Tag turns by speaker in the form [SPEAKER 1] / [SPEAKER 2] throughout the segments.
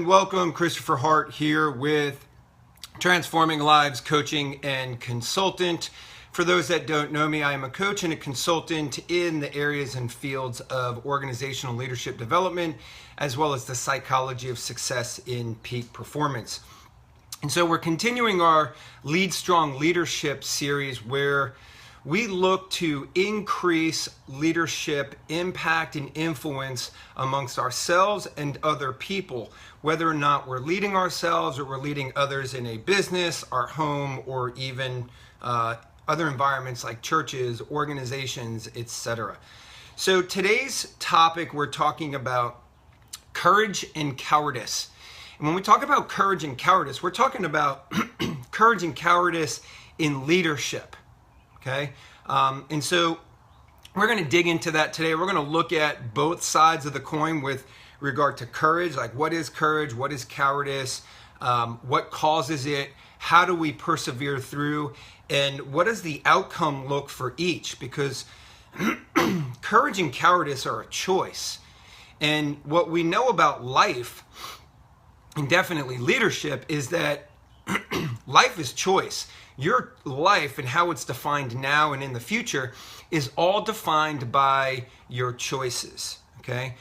[SPEAKER 1] everyone. Welcome. Christopher Hart here with Transforming Lives Coaching and Consultant. For those that don't know me, I am a coach and a consultant in the areas and fields of organizational leadership development, as well as the psychology of success in peak performance. And so we're continuing our Lead Strong Leadership series where we look to increase leadership impact and influence amongst ourselves and other people, whether or not we're leading ourselves or we're leading others in a business, our home, or even other environments like churches, organizations, etc. So today's topic, we're talking about courage and cowardice. And when we talk about courage and cowardice, we're talking about courage and cowardice in leadership. Okay, and so we're going to dig into that today. We're going to look at both sides of the coin with regard to courage, like what is courage, what is cowardice, what causes it, how do we persevere through, and what does the outcome look for each? Because courage and cowardice are a choice. And what we know about life, and definitely leadership, is that life is choice. Your life and how it's defined now and in the future is all defined by your choices, okay?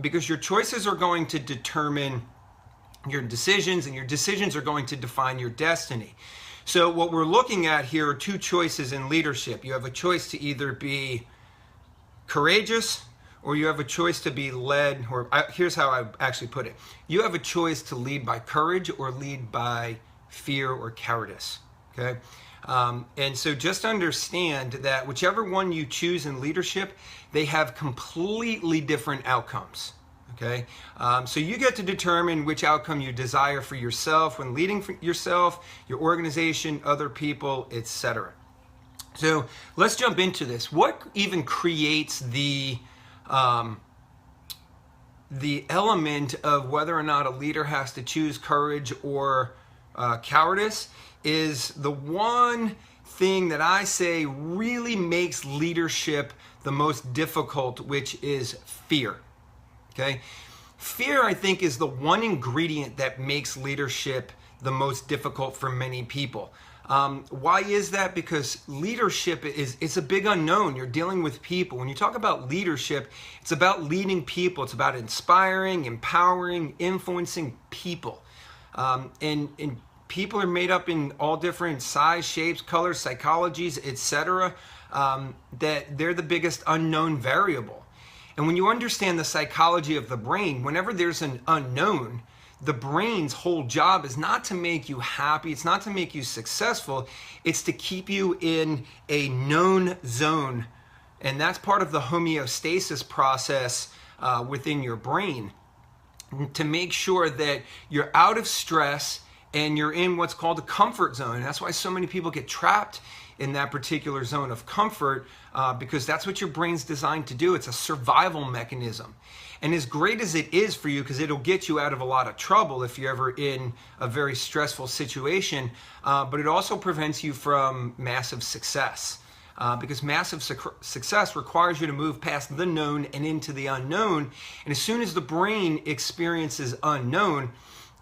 [SPEAKER 1] Because your choices are going to determine your decisions, and your decisions are going to define your destiny. So what we're looking at here are two choices in leadership. You have a choice to either be courageous or you have a choice to be led, or here's how I actually put it. You have a choice to lead by courage or lead by fear or cowardice. Okay, and so just understand that whichever one you choose in leadership, they have completely different outcomes. Okay, so you get to determine which outcome you desire for yourself when leading for yourself, your organization, other people, etc. So let's jump into this. What even creates the element of whether or not a leader has to choose courage or cowardice is the one thing that I say really makes leadership the most difficult, which is fear. Okay? Fear, I think, is the one ingredient that makes leadership the most difficult for many people. Why is that? Because leadership it's a big unknown. You're dealing with people. When you talk about leadership, it's about leading people. It's about inspiring, empowering, influencing people. And people are made up in all different size, shapes, colors, psychologies, etc. That they're the biggest unknown variable. And when you understand the psychology of the brain, whenever there's an unknown, the brain's whole job is not to make you happy, it's not to make you successful, it's to keep you in a known zone. And that's part of the homeostasis process within your brain, to make sure that you're out of stress and you're in what's called a comfort zone. And that's why so many people get trapped in that particular zone of comfort, because that's what your brain's designed to do. It's a survival mechanism. And as great as it is for you, because it'll get you out of a lot of trouble if you're ever in a very stressful situation, but it also prevents you from massive success. Because massive success requires you to move past the known and into the unknown. And as soon as the brain experiences unknown,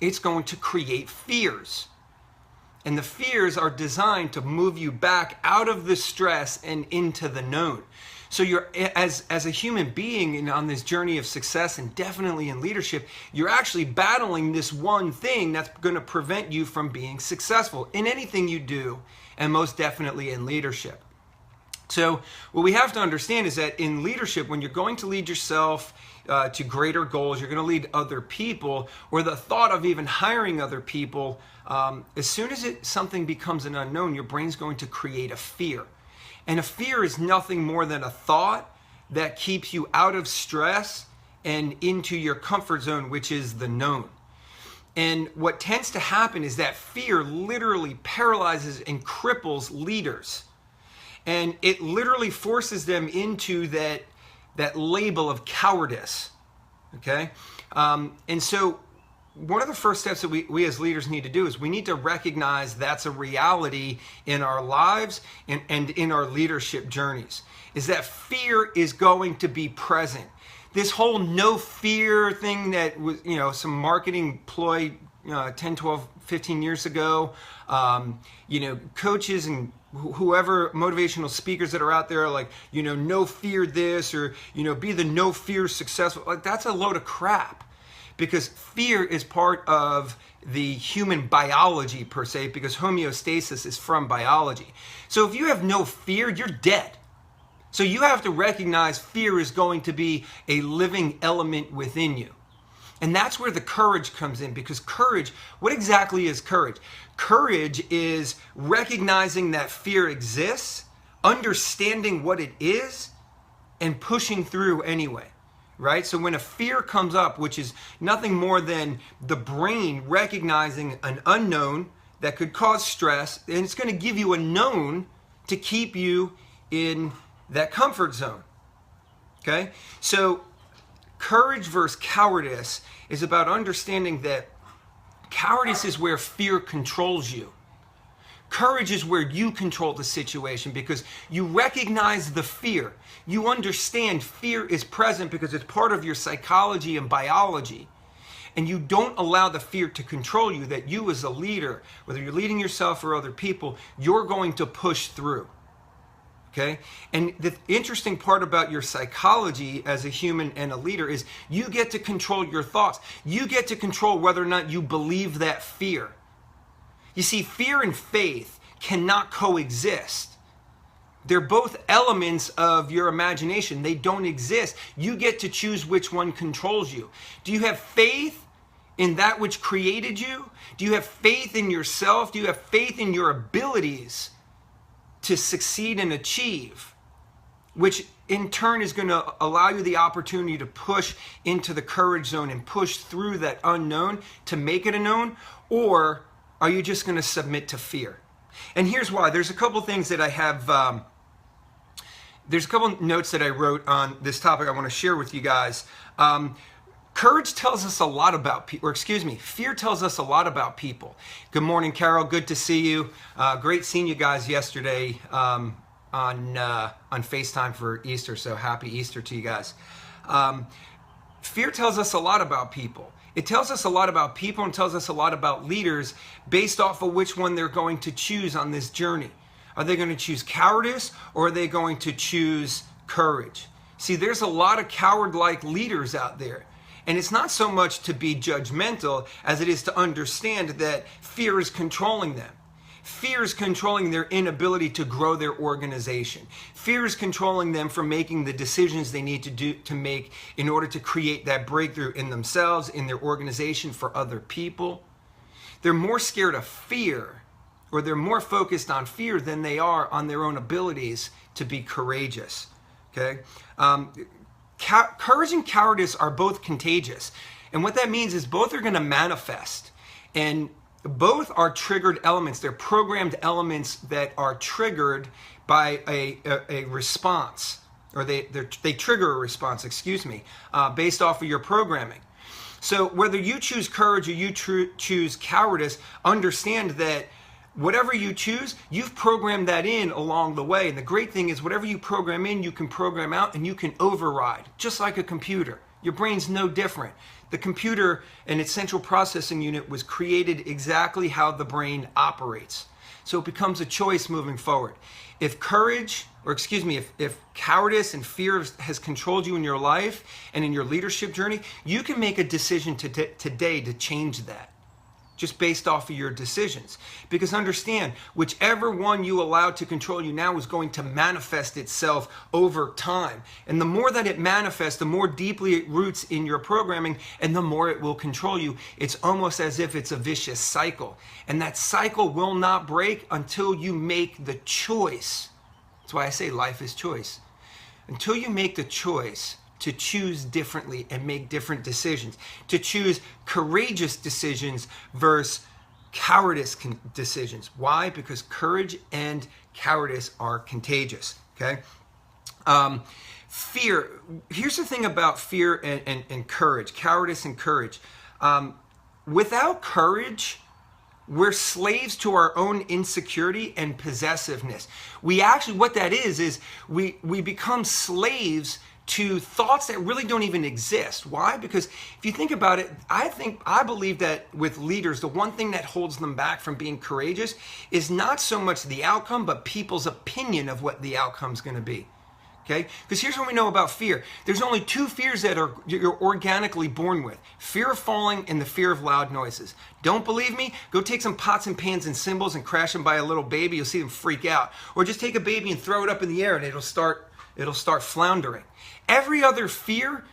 [SPEAKER 1] it's going to create fears. And the fears are designed to move you back out of the stress and into the known. So you're, as a human being and on this journey of success, and definitely in leadership, you're actually battling this one thing that's going to prevent you from being successful in anything you do, and most definitely in leadership. So what we have to understand is that in leadership, when you're going to lead yourself to greater goals, you're going to lead other people, or the thought of even hiring other people, as soon as something becomes an unknown, your brain's going to create a fear. And a fear is nothing more than a thought that keeps you out of stress and into your comfort zone, which is the known. And what tends to happen is that fear literally paralyzes and cripples leaders. And it literally forces them into that label of cowardice, okay? And so one of the first steps that we as leaders need to do is we need to recognize that's a reality in our lives and in our leadership journeys, is that fear is going to be present. this whole no fear thing that was, some marketing ploy 10, 12, 15 years ago, coaches and whoever motivational speakers that are out there are like, no fear this, or, be the no fear successful. Like, that's a load of crap, because fear is part of the human biology per se, because homeostasis is from biology. So if you have no fear, you're dead. So you have to recognize fear is going to be a living element within you. And that's where the courage comes in, because courage, what exactly is courage? Courage is recognizing that fear exists, understanding what it is, and pushing through anyway, right? So when a fear comes up, which is nothing more than the brain recognizing an unknown that could cause stress, and it's going to give you a known to keep you in that comfort zone, okay? So courage versus cowardice is about understanding that cowardice is where fear controls you. Courage is where you control the situation, because you recognize the fear. You understand fear is present because it's part of your psychology and biology. And you don't allow the fear to control you, that you as a leader, whether you're leading yourself or other people, you're going to push through. Okay? And the interesting part about your psychology as a human and a leader is you get to control your thoughts. You get to control whether or not you believe that fear. You see, fear and faith cannot coexist. They're both elements of your imagination. They don't exist. You get to choose which one controls you. Do you have faith in that which created you? Do you have faith in yourself? Do you have faith in your abilities to succeed and achieve, which in turn is going to allow you the opportunity to push into the courage zone and push through that unknown to make it a known? Or are you just going to submit to fear? And here's why. There's a couple things that I have, there's a couple notes that I wrote on this topic I want to share with you guys. Courage tells us a lot about people, fear tells us a lot about people. Good morning, Carol. Good to see you. Great seeing you guys yesterday on FaceTime for Easter. So happy Easter to you guys. Fear tells us a lot about people. It tells us a lot about people and tells us a lot about leaders based off of which one they're going to choose on this journey. Are they going to choose cowardice, or are they going to choose courage? See, there's a lot of coward-like leaders out there. And it's not so much to be judgmental as it is to understand that fear is controlling them. Fear is controlling their inability to grow their organization. Fear is controlling them from making the decisions they need to make in order to create that breakthrough in themselves, in their organization, for other people. They're more scared of fear, or they're more focused on fear than they are on their own abilities to be courageous. Okay? Courage and cowardice are both contagious. And what that means is both are going to manifest. And both are triggered elements. They're programmed elements that are triggered by a response. Or they trigger a response, based off of your programming. So whether you choose courage or you choose cowardice, understand that whatever you choose, you've programmed that in along the way. And the great thing is whatever you program in, you can program out and you can override, just like a computer. Your brain's no different. The computer and its central processing unit was created exactly how the brain operates. So it becomes a choice moving forward. If if cowardice and fear has controlled you in your life and in your leadership journey, you can make a decision today to change that, just based off of your decisions. Because understand, whichever one you allow to control you now is going to manifest itself over time. And the more that it manifests, the more deeply it roots in your programming, and the more it will control you. It's almost as if it's a vicious cycle. And that cycle will not break until you make the choice. That's why I say life is choice. Until you make the choice to choose differently and make different decisions, to choose courageous decisions versus cowardice decisions. Why? Because courage and cowardice are contagious. Okay. Fear. Here's the thing about fear and courage, cowardice and courage. Without courage, We're slaves to our own insecurity and possessiveness. We actually, what that is we become slaves to thoughts that really don't even exist. Why? Because if you think about it, I believe that with leaders, the one thing that holds them back from being courageous is not so much the outcome, but people's opinion of what the outcome's going to be. Okay? Because here's what we know about fear. There's only two fears that you're organically born with. Fear of falling and the fear of loud noises. Don't believe me? Go take some pots and pans and cymbals and crash them by a little baby. You'll see them freak out. Or just take a baby and throw it up in the air and it'll start floundering. Every other fear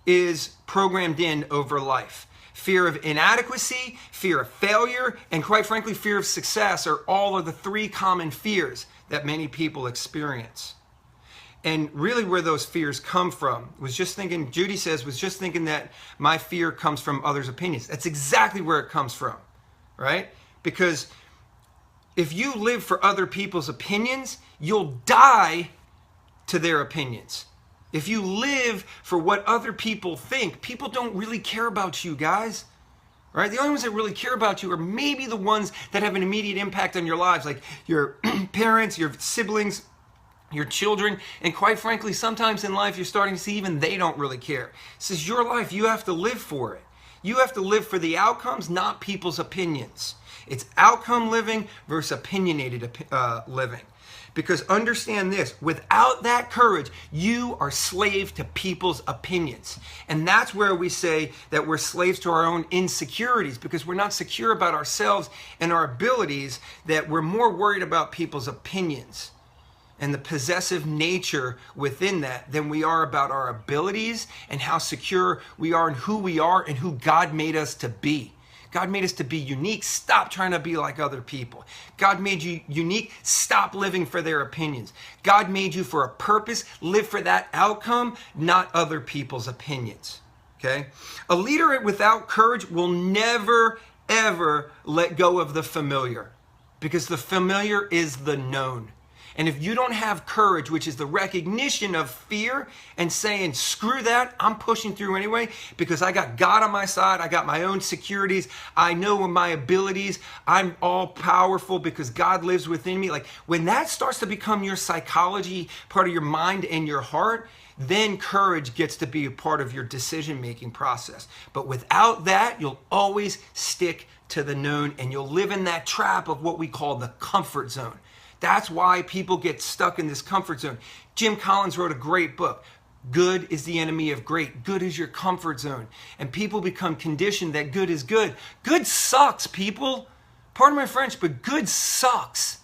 [SPEAKER 1] is programmed in over life. Fear of inadequacy, fear of failure, and quite frankly, fear of success are all of the three common fears that many people experience. And really where those fears come from Judy says, was just thinking that my fear comes from others' opinions. That's exactly where it comes from, right? Because if you live for other people's opinions, you'll die to their opinions. If you live for what other people think, people don't really care about you, guys. Right? The only ones that really care about you are maybe the ones that have an immediate impact on your lives, like your parents, your siblings, your children, and quite frankly, sometimes in life you're starting to see even they don't really care. This is your life. You have to live for it. You have to live for the outcomes, not people's opinions. It's outcome living versus opinionated living. Because understand this, without that courage, you are slave to people's opinions. And that's where we say that we're slaves to our own insecurities, because we're not secure about ourselves and our abilities, that we're more worried about people's opinions and the possessive nature within that than we are about our abilities and how secure we are in who we are and who God made us to be. God made us to be unique. Stop trying to be like other people. God made you unique. Stop living for their opinions. God made you for a purpose. Live for that outcome, not other people's opinions. Okay? A leader without courage will never, ever let go of the familiar, because the familiar is the known. And if you don't have courage, which is the recognition of fear and saying, screw that, I'm pushing through anyway, because I got God on my side, I got my own securities, I know my abilities, I'm all powerful because God lives within me. Like when that starts to become your psychology, part of your mind and your heart, then courage gets to be a part of your decision-making process. But without that, you'll always stick to the known and you'll live in that trap of what we call the comfort zone. That's why people get stuck in this comfort zone. Jim Collins wrote a great book. Good is the enemy of great. Good is your comfort zone. And people become conditioned that good is good. Good sucks, people. Pardon my French, but good sucks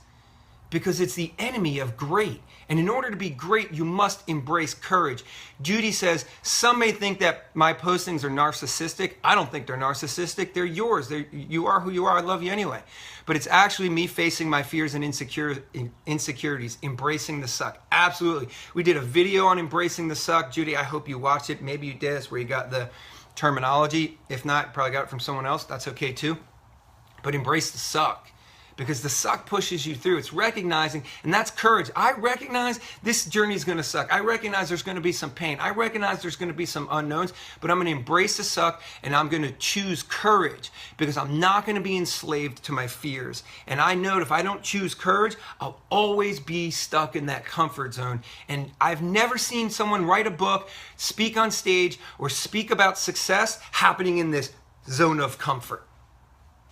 [SPEAKER 1] because it's the enemy of great. And in order to be great, you must embrace courage. Judy says, some may think that my postings are narcissistic. I don't think they're narcissistic. They're yours. You are who you are. I love you anyway. But it's actually me facing my fears and insecurities, embracing the suck. Absolutely. We did a video on embracing the suck. Judy, I hope you watched it. Maybe you did. That's where you got the terminology. If not, probably got it from someone else. That's okay too. But embrace the suck. Because the suck pushes you through. It's recognizing, and that's courage. I recognize this journey is going to suck. I recognize there's going to be some pain. I recognize there's going to be some unknowns, but I'm going to embrace the suck and I'm going to choose courage because I'm not going to be enslaved to my fears. And I know if I don't choose courage, I'll always be stuck in that comfort zone. And I've never seen someone write a book, speak on stage, or speak about success happening in this zone of comfort.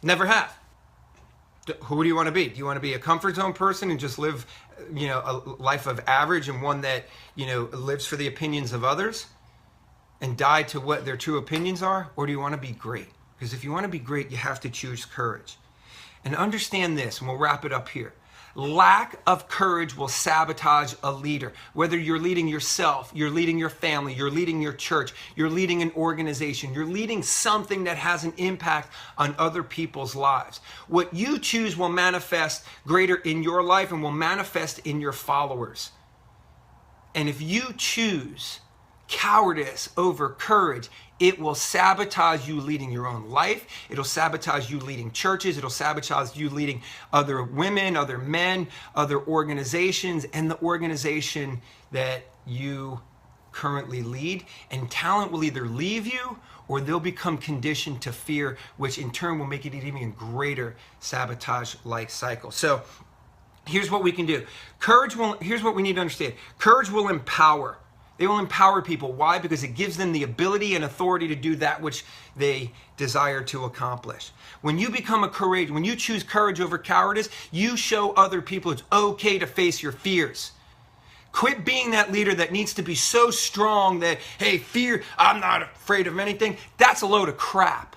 [SPEAKER 1] Never have. Who do you want to be? Do you want to be a comfort zone person and just live, a life of average and one that, lives for the opinions of others and die to what their true opinions are? Or do you want to be great? Because if you want to be great, you have to choose courage. And understand this, and we'll wrap it up here. Lack of courage will sabotage a leader. Whether you're leading yourself, you're leading your family, you're leading your church, you're leading an organization, you're leading something that has an impact on other people's lives. What you choose will manifest greater in your life and will manifest in your followers. And if you choose cowardice over courage, it will sabotage you leading your own life. It'll sabotage you leading churches. It'll sabotage you leading other women, other men, other organizations, and the organization that you currently lead, and talent will either leave you or they'll become conditioned to fear, which in turn will make it an even greater sabotage-like cycle. So here's what we can do. Here's what we need to understand. Courage will empower. They will empower people. Why? Because it gives them the ability and authority to do that which they desire to accomplish. When you when you choose courage over cowardice, you show other people it's okay to face your fears. Quit being that leader that needs to be so strong that, hey, fear, I'm not afraid of anything. That's a load of crap.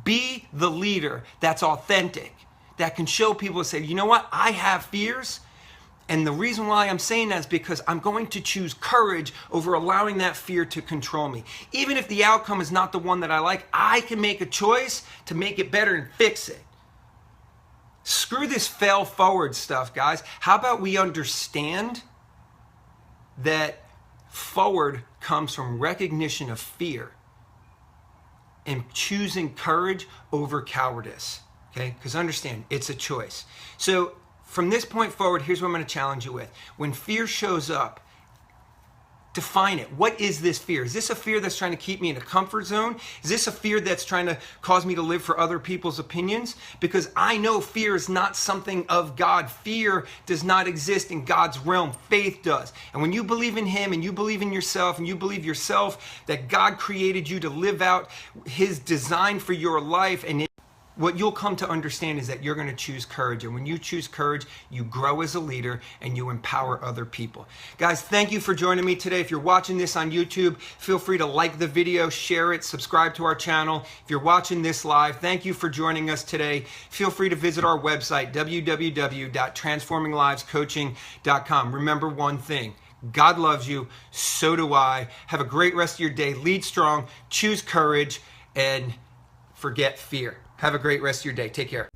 [SPEAKER 1] Be the leader that's authentic, that can show people and say, you know what, I have fears. And the reason why I'm saying that is because I'm going to choose courage over allowing that fear to control me. Even if the outcome is not the one that I like, I can make a choice to make it better and fix it. Screw this fail forward stuff, guys. How about we understand that forward comes from recognition of fear and choosing courage over cowardice, okay? Because understand, it's a choice. So from this point forward, here's what I'm going to challenge you with. When fear shows up, define it. What is this fear? Is this a fear that's trying to keep me in a comfort zone? Is this a fear that's trying to cause me to live for other people's opinions? Because I know fear is not something of God. Fear does not exist in God's realm. Faith does. And when you believe in Him and you believe in yourself and you believe yourself that God created you to live out His design for your life, and what you'll come to understand is that you're going to choose courage. And when you choose courage, you grow as a leader and you empower other people. Guys, thank you for joining me today. If you're watching this on YouTube, feel free to like the video, share it, subscribe to our channel. If you're watching this live, thank you for joining us today. Feel free to visit our website, www.transforminglivescoaching.com. Remember one thing. God loves you. So do I. Have a great rest of your day. Lead strong, choose courage, and forget fear. Have a great rest of your day. Take care.